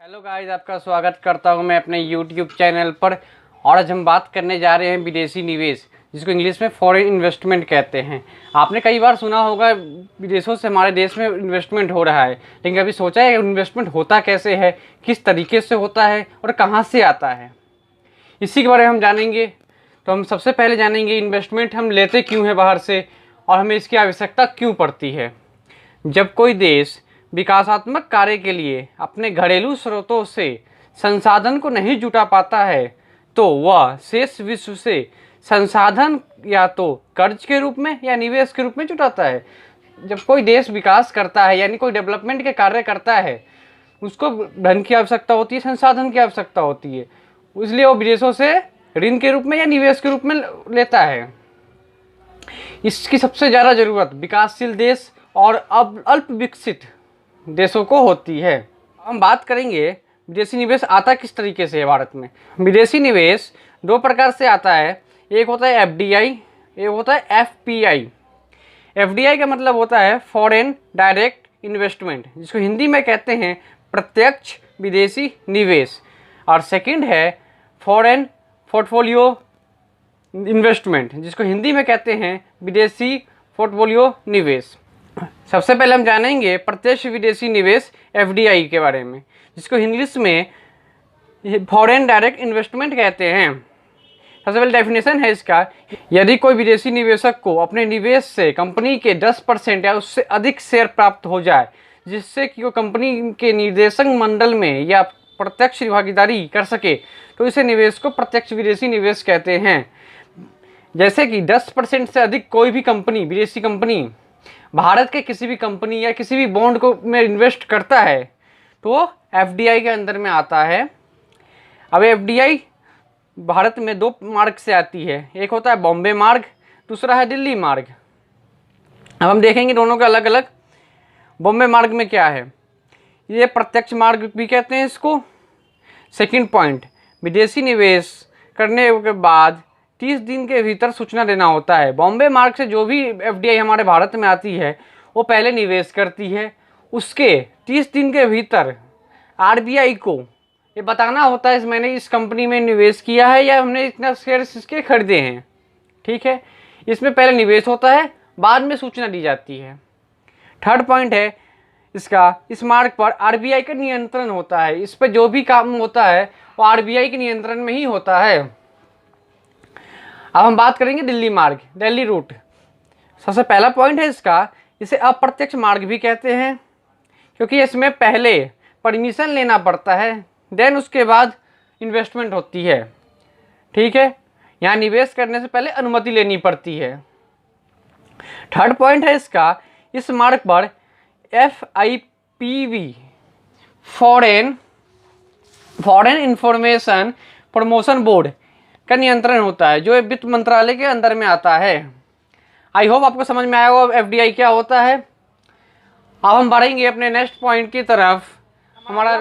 Hello guys, आपका स्वागत करता हूं मैं अपने यूट्यूब चैनल पर। और आज हम बात करने जा रहे हैं विदेशी निवेश, जिसको इंग्लिश में फॉरेन इन्वेस्टमेंट कहते हैं। आपने कई बार सुना होगा विदेशों से हमारे देश में इन्वेस्टमेंट हो रहा है, लेकिन कभी सोचा है इन्वेस्टमेंट होता कैसे है, किस तरीके से होता है और कहाँ से आता है। इसी के बारे में हम जानेंगे। तो हम सबसे पहले जानेंगे इन्वेस्टमेंट हम लेते क्यों हैं बाहर से और हमें इसकी आवश्यकता क्यों पड़ती है। जब कोई देश विकासात्मक कार्य के लिए अपने घरेलू स्रोतों से संसाधन को नहीं जुटा पाता है, तो वह शेष विश्व से संसाधन या तो कर्ज के रूप में या निवेश के रूप में जुटाता है। जब कोई देश विकास करता है यानी कोई डेवलपमेंट के कार्य करता है, उसको धन की आवश्यकता होती है, संसाधन की आवश्यकता होती है, इसलिए वो विदेशों से ऋण के रूप में या निवेश के रूप में लेता है। इसकी सबसे ज़्यादा ज़रूरत विकासशील देश और अल्प विकसित देशों को होती है। हम बात करेंगे विदेशी निवेश आता किस तरीके से है भारत में। विदेशी निवेश दो प्रकार से आता है, एक होता है एफडीआई, एक होता है एफपीआई। एफडीआई का मतलब होता है फॉरेन डायरेक्ट इन्वेस्टमेंट, जिसको हिंदी में कहते हैं प्रत्यक्ष विदेशी निवेश, और सेकंड है फॉरेन पोर्टफोलियो इन्वेस्टमेंट, जिसको हिंदी में कहते हैं विदेशी पोर्टफोलियो निवेश। सबसे पहले हम जानेंगे प्रत्यक्ष विदेशी निवेश एफडीआई के बारे में, जिसको इंग्लिश में फॉरेन डायरेक्ट इन्वेस्टमेंट कहते हैं। सबसे पहले डेफिनेशन है इसका, यदि कोई विदेशी निवेशक को अपने निवेश से कंपनी के 10% या उससे अधिक शेयर प्राप्त हो जाए, जिससे कि वो कंपनी के निर्देशक मंडल में या प्रत्यक्ष भागीदारी कर सके, तो इसे निवेश को प्रत्यक्ष विदेशी निवेश कहते हैं। जैसे कि 10% से अधिक कोई भी कंपनी, विदेशी कंपनी भारत के किसी भी कंपनी या किसी भी बॉन्ड को में इन्वेस्ट करता है, तो एफडीआई के अंदर में आता है। अब एफडीआई भारत में दो मार्ग से आती है, एक होता है बॉम्बे मार्ग, दूसरा है दिल्ली मार्ग। अब हम देखेंगे दोनों के अलग अलग। बॉम्बे मार्ग में क्या है, ये प्रत्यक्ष मार्ग भी कहते हैं इसको। सेकंड पॉइंट, विदेशी निवेश करने के बाद 30 दिन के भीतर सूचना देना होता है। बॉम्बे मार्ग से जो भी एफडीआई हमारे भारत में आती है, वो पहले निवेश करती है, उसके 30 दिन के भीतर आरबीआई को ये बताना होता है मैंने इस कंपनी में निवेश किया है या हमने इतना शेयर्स इसके खरीदे हैं। ठीक है, इसमें पहले निवेश होता है, बाद में सूचना दी जाती है। थर्ड पॉइंट है इसका, इस मार्ग पर आरबीआई का नियंत्रण होता है, इस पर जो भी काम होता है वो आरबीआई के नियंत्रण में ही होता है। अब हम बात करेंगे दिल्ली मार्ग, दिल्ली रूट। सबसे पहला पॉइंट है इसका, इसे अप्रत्यक्ष मार्ग भी कहते हैं, क्योंकि इसमें पहले परमिशन लेना पड़ता है, देन उसके बाद इन्वेस्टमेंट होती है। ठीक है, यहाँ निवेश करने से पहले अनुमति लेनी पड़ती है। थर्ड पॉइंट है इसका, इस मार्ग पर FIPB foreign information promotion board का नियंत्रण होता है, जो वित्त मंत्रालय के अंदर में आता है। आई होप आपको समझ में आया होगा एफडीआई क्या होता है। अब हम बढ़ेंगे अपने नेक्स्ट पॉइंट की तरफ। हमारा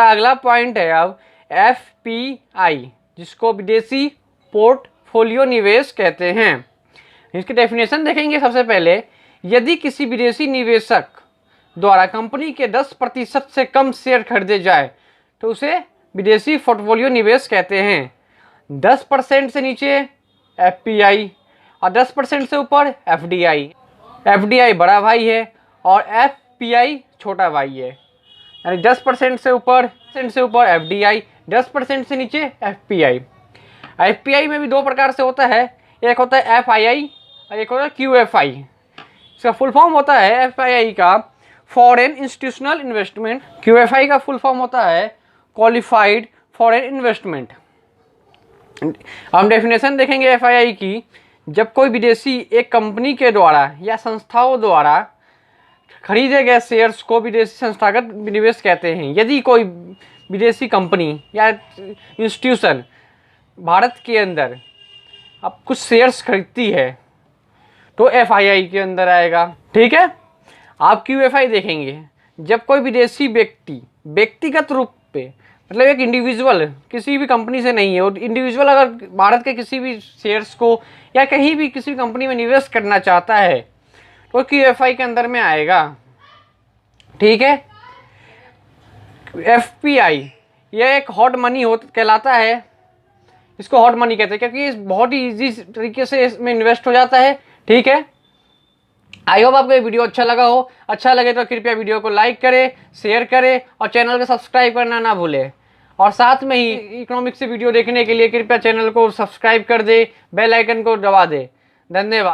अगला पॉइंट है अब FPI, जिसको विदेशी पोर्टफोलियो निवेश कहते हैं। इसकी डेफिनेशन देखेंगे। सबसे पहले, यदि किसी विदेशी निवेशक द्वारा कंपनी के 10% से कम शेयर खरीदे जाए, तो उसे विदेशी पोर्टफोलियो निवेश कहते हैं। 10% से नीचे FPI और 10% से ऊपर FDI। FDI बड़ा भाई है और FPI छोटा भाई है, यानी 10% से ऊपर FDI, 10% से नीचे FPI। FPI में भी दो प्रकार से होता है, एक होता है FII और एक होता है QFI। इसका फुल फॉर्म होता है FII का फॉरेन इंस्टीट्यूशनल इन्वेस्टमेंट, QFI का फुल फॉर्म होता है क्वालिफाइड फॉरेन इन्वेस्टमेंट। हम डेफिनेशन देखेंगे FII की, जब कोई विदेशी एक कंपनी के द्वारा या संस्थाओं द्वारा खरीदे गए शेयर्स को विदेशी संस्थागत निवेश कहते हैं। यदि कोई विदेशी कंपनी या इंस्टीट्यूशन भारत के अंदर अब कुछ शेयर्स खरीदती है, तो FII के अंदर आएगा। ठीक है, आप QFI देखेंगे, जब कोई विदेशी व्यक्ति व्यक्तिगत रूप पे, मतलब एक इंडिविजुअल किसी भी कंपनी से नहीं है, और इंडिविजुअल अगर भारत के किसी भी शेयर्स को या कहीं भी किसी कंपनी में निवेश करना चाहता है, तो QFI के अंदर में आएगा। ठीक है, FPI यह एक हॉट मनी कहलाता है। इसको हॉट मनी कहते हैं क्योंकि इस बहुत ही ईजी तरीके से इसमें इन्वेस्ट हो जाता है। ठीक है, आई होप आपको ये वीडियो अच्छा लगा हो। अच्छा लगे तो कृपया वीडियो को लाइक करें, शेयर करें और चैनल को सब्सक्राइब करना ना भूलें। और साथ में ही इकोनॉमिक्स से वीडियो देखने के लिए कृपया चैनल को सब्सक्राइब कर दे, बेल आइकन को दबा दे। धन्यवाद।